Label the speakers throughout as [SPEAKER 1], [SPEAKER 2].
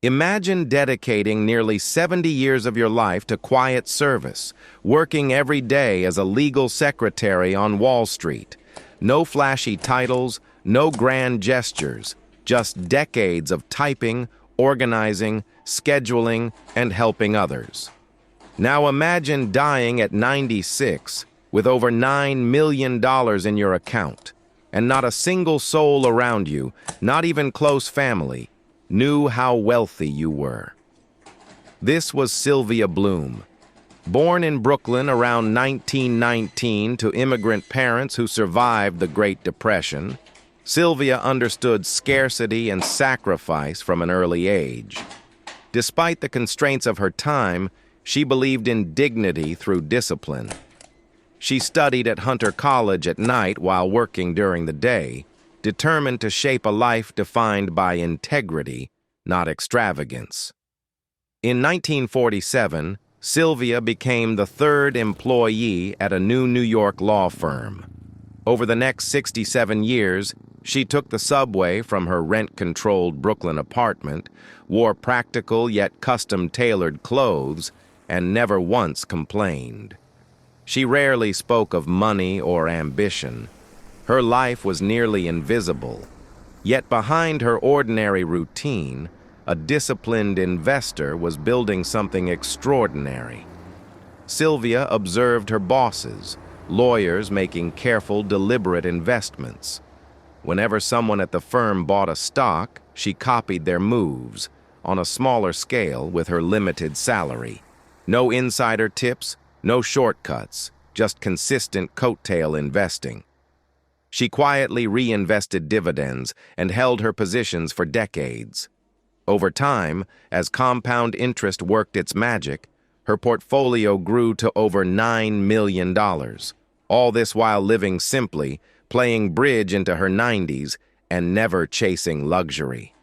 [SPEAKER 1] Imagine dedicating nearly 70 years of your life to quiet service, working every day as a legal secretary on Wall Street. No flashy titles, no grand gestures, just decades of typing, organizing, scheduling, and helping others. Now imagine dying at 96 with over $9 million in your account, and not a single soul around you, not even close family, knew how wealthy you were. This was Sylvia Bloom. Born in Brooklyn around 1919 to immigrant parents who survived the Great Depression, Sylvia understood scarcity and sacrifice from an early age. Despite the constraints of her time, she believed in dignity through discipline. She studied at Hunter College at night while working during the day, determined to shape a life defined by integrity, not extravagance. In 1947, Sylvia became the third employee at a new New York law firm. Over the next 67 years, she took the subway from her rent-controlled Brooklyn apartment, wore practical yet custom-tailored clothes, and never once complained. She rarely spoke of money or ambition. Her life was nearly invisible. Yet behind her ordinary routine, a disciplined investor was building something extraordinary. Sylvia observed her bosses, lawyers making careful, deliberate investments. Whenever someone at the firm bought a stock, she copied their moves, on a smaller scale with her limited salary. No insider tips, no shortcuts, just consistent coattail investing. She quietly reinvested dividends and held her positions for decades. Over time, as compound interest worked its magic, her portfolio grew to over $9 million. All this while living simply, playing bridge into her 90s, and never chasing luxury.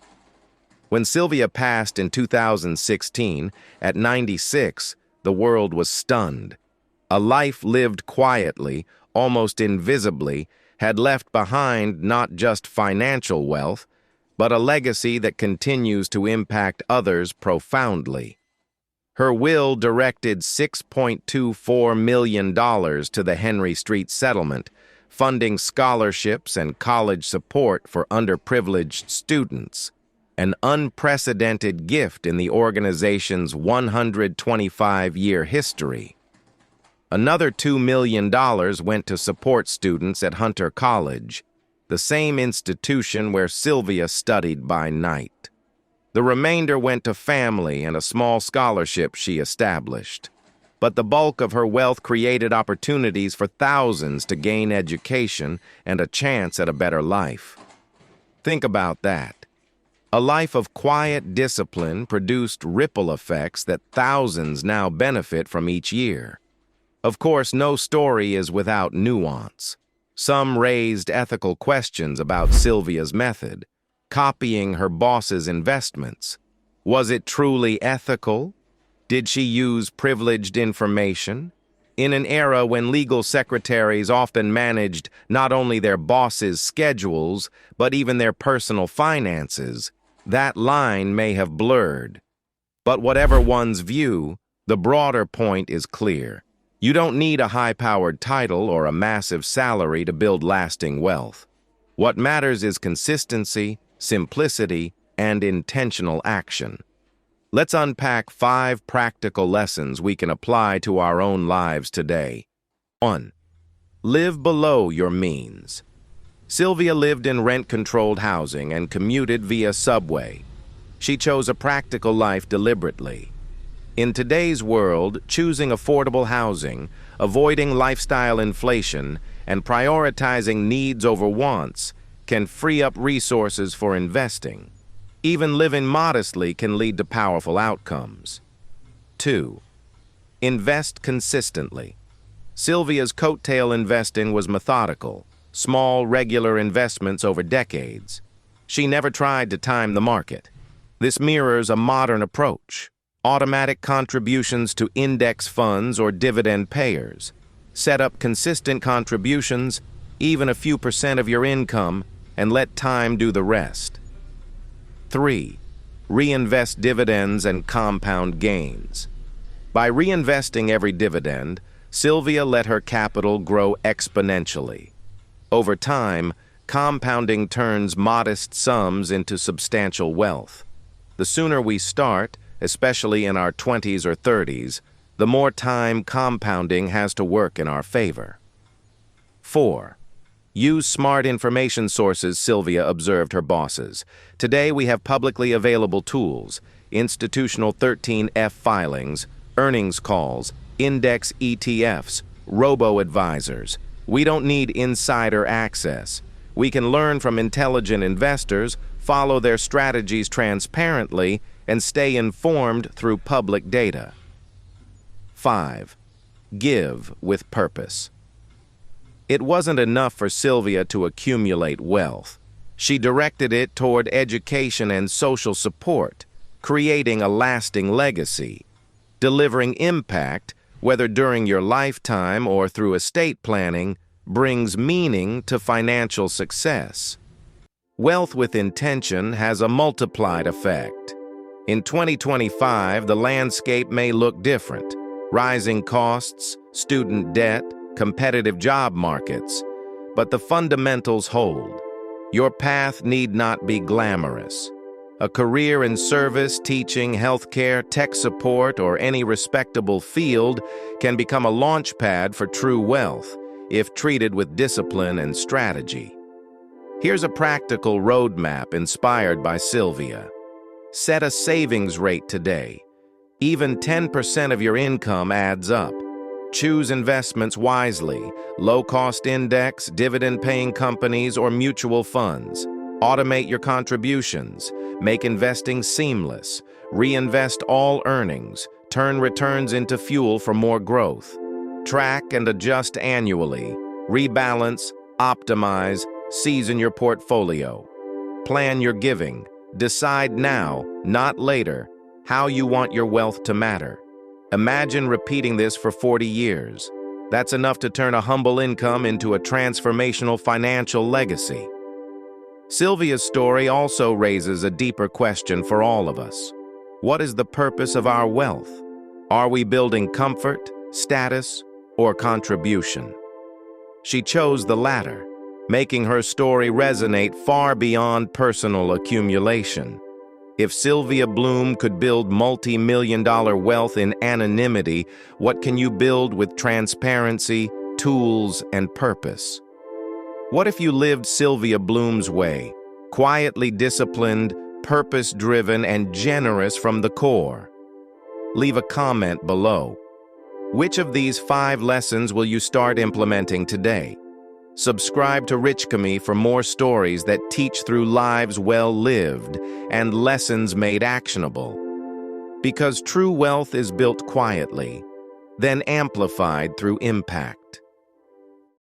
[SPEAKER 1] When Sylvia passed in 2016, at 96, the world was stunned. A life lived quietly, almost invisibly, had left behind not just financial wealth, but a legacy that continues to impact others profoundly. Her will directed $6.24 million to the Henry Street settlement, funding scholarships and college support for underprivileged students, an unprecedented gift in the organization's 125-year history. Another $2 million went to support students at Hunter College, the same institution where Sylvia studied by night. The remainder went to family and a small scholarship she established. But the bulk of her wealth created opportunities for thousands to gain education and a chance at a better life. Think about that. A life of quiet discipline produced ripple effects that thousands now benefit from each year. Of course, no story is without nuance. Some raised ethical questions about Sylvia's method, copying her boss's investments. Was it truly ethical? Did she use privileged information? In an era when legal secretaries often managed not only their boss's schedules, but even their personal finances, that line may have blurred. But whatever one's view, the broader point is clear. You don't need a high-powered title or a massive salary to build lasting wealth. What matters is consistency, simplicity, and intentional action. Let's unpack 5 practical lessons we can apply to our own lives today. 1. Live below your means. Sylvia lived in rent-controlled housing and commuted via subway. She chose a practical life deliberately. In today's world, choosing affordable housing, avoiding lifestyle inflation, and prioritizing needs over wants can free up resources for investing. Even living modestly can lead to powerful outcomes. 2. Invest consistently. Sylvia's coattail investing was methodical, small, regular investments over decades. She never tried to time the market. This mirrors a modern approach. Automatic contributions to index funds or dividend payers. Set up consistent contributions, even a few % of your income, and let time do the rest. 3. reinvest dividends and compound gains. By reinvesting every dividend, Sylvia let her capital grow exponentially. Over time, compounding turns modest sums into substantial wealth. The sooner we start, especially in our 20s or 30s, the more time compounding has to work in our favor. 4. Use smart information sources, Sylvia observed her bosses. Today we have publicly available tools, institutional 13F filings, earnings calls, index ETFs, robo-advisors. We don't need insider access. We can learn from intelligent investors, follow their strategies transparently, and stay informed through public data. 5. Give with purpose. It wasn't enough for Sylvia to accumulate wealth. She directed it toward education and social support, creating a lasting legacy. Delivering impact, whether during your lifetime or through estate planning, brings meaning to financial success. Wealth with intention has a multiplied effect. In 2025, the landscape may look different. Rising costs, student debt, competitive job markets. But the fundamentals hold. Your path need not be glamorous. A career in service, teaching, healthcare, tech support, or any respectable field can become a launchpad for true wealth if treated with discipline and strategy. Here's a practical roadmap inspired by Sylvia. Set a savings rate today. Even 10% of your income adds up. Choose investments wisely, low-cost index, dividend-paying companies, or mutual funds. Automate your contributions. Make investing seamless. Reinvest all earnings. Turn returns into fuel for more growth. Track and adjust annually. Rebalance, optimize, season your portfolio. Plan your giving. Decide now, not later, how you want your wealth to matter. Imagine repeating this for 40 years. That's enough to turn a humble income into a transformational financial legacy. Sylvia's story also raises a deeper question for all of us. What is the purpose of our wealth? Are we building comfort, status, or contribution? She chose the latter, making her story resonate far beyond personal accumulation. If Sylvia Bloom could build multi-million-dollar wealth in anonymity, what can you build with transparency, tools, and purpose? What if you lived Sylvia Bloom's way, quietly disciplined, purpose-driven, and generous from the core? Leave a comment below. Which of these 5 lessons will you start implementing today? Subscribe to Richchemy for more stories that teach through lives well lived and lessons made actionable. Because true wealth is built quietly, then amplified through impact.